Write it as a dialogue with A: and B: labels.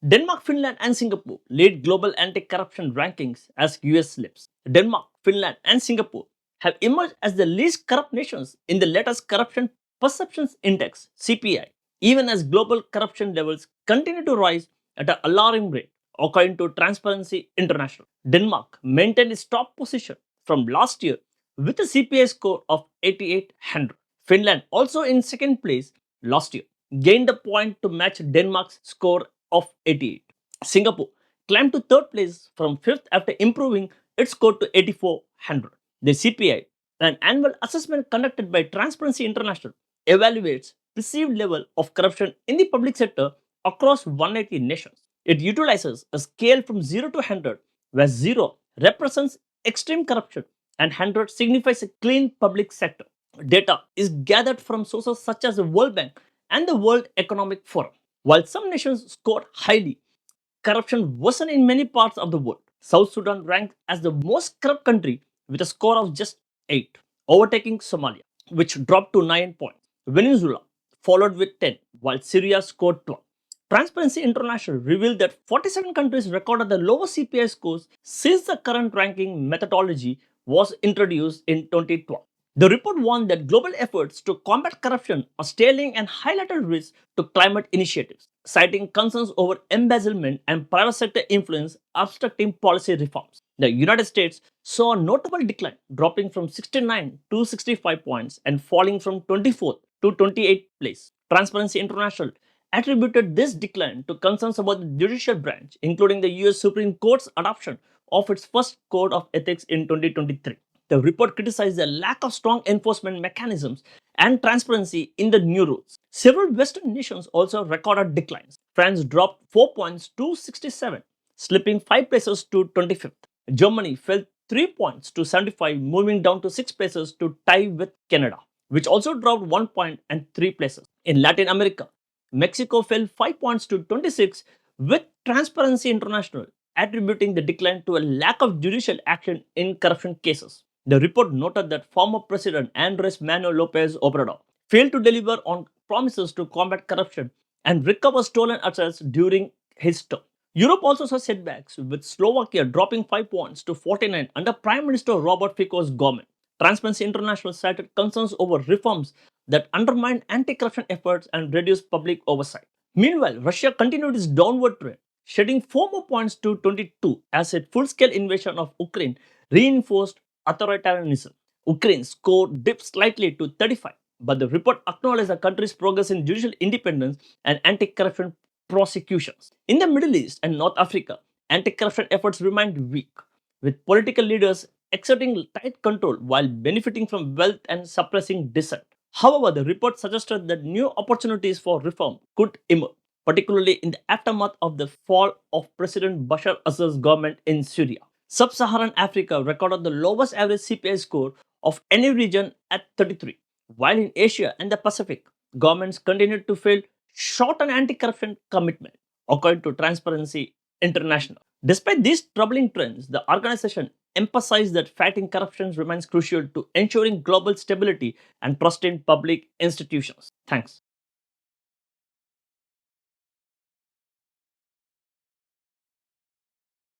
A: Denmark, Finland, and Singapore lead global anti-corruption rankings as US slips. Denmark, Finland, and Singapore have emerged as the least corrupt nations in the latest Corruption Perceptions Index (CPI), even as global corruption levels continue to rise at an alarming rate, according to Transparency International. Denmark maintained its top position from last year with a CPI score of 8800. Finland, also in second place last year, gained a point to match Denmark's score of 88. Singapore climbed to third place from fifth after improving its score to 8400. The CPI, an annual assessment conducted by Transparency International, evaluates perceived level of corruption in the public sector across 180 nations. It utilizes a scale from 0 to 100, where 0 represents extreme corruption and 100 signifies a clean public sector. Data is gathered from sources such as the World Bank and the World Economic Forum. While some nations scored highly, corruption worsened in many parts of the world. South Sudan ranked as the most corrupt country with a score of just 8, overtaking Somalia, which dropped to 9 points. Venezuela followed with 10, while Syria scored 12. Transparency International revealed that 47 countries recorded the lowest CPI scores since the current ranking methodology was introduced in 2012. The report warned that global efforts to combat corruption are stalling and highlighted risks to climate initiatives, citing concerns over embezzlement and private sector influence obstructing policy reforms. The United States saw a notable decline, dropping from 69 to 65 points and falling from 24th to 28th place. Transparency International attributed this decline to concerns about the judicial branch, including the US Supreme Court's adoption of its first code of ethics in 2023. The report criticized the lack of strong enforcement mechanisms and transparency in the new rules. Several Western nations also recorded declines. France dropped 4 points to 67, slipping 5 places to 25th. Germany fell 3 points to 75, moving down to 6 places to tie with Canada, which also dropped 1 point and 3 places. In Latin America, Mexico fell 5 points to 26, with Transparency International attributing the decline to a lack of judicial action in corruption cases. The report noted that former President Andres Manuel Lopez Obrador failed to deliver on promises to combat corruption and recover stolen assets during his term. Europe also saw setbacks, with Slovakia dropping 5 points to 49 under Prime Minister Robert Fico's government. Transparency International cited concerns over reforms that undermine anti-corruption efforts and reduce public oversight. Meanwhile, Russia continued its downward trend, shedding 4 more points to 22 as its full-scale invasion of Ukraine reinforced authoritarianism. Ukraine's score dipped slightly to 35, but the report acknowledged the country's progress in judicial independence and anti-corruption prosecutions. In the Middle East and North Africa, anti-corruption efforts remained weak, with political leaders exerting tight control while benefiting from wealth and suppressing dissent. However, the report suggested that new opportunities for reform could emerge, particularly in the aftermath of the fall of President Bashar Assad's government in Syria. Sub-Saharan Africa recorded the lowest average CPI score of any region at 33, while in Asia and the Pacific, governments continued to fail short on anti-corruption commitment, according to Transparency International. Despite these troubling trends, the organization emphasized that fighting corruption remains crucial to ensuring global stability and trust in public institutions. Thanks.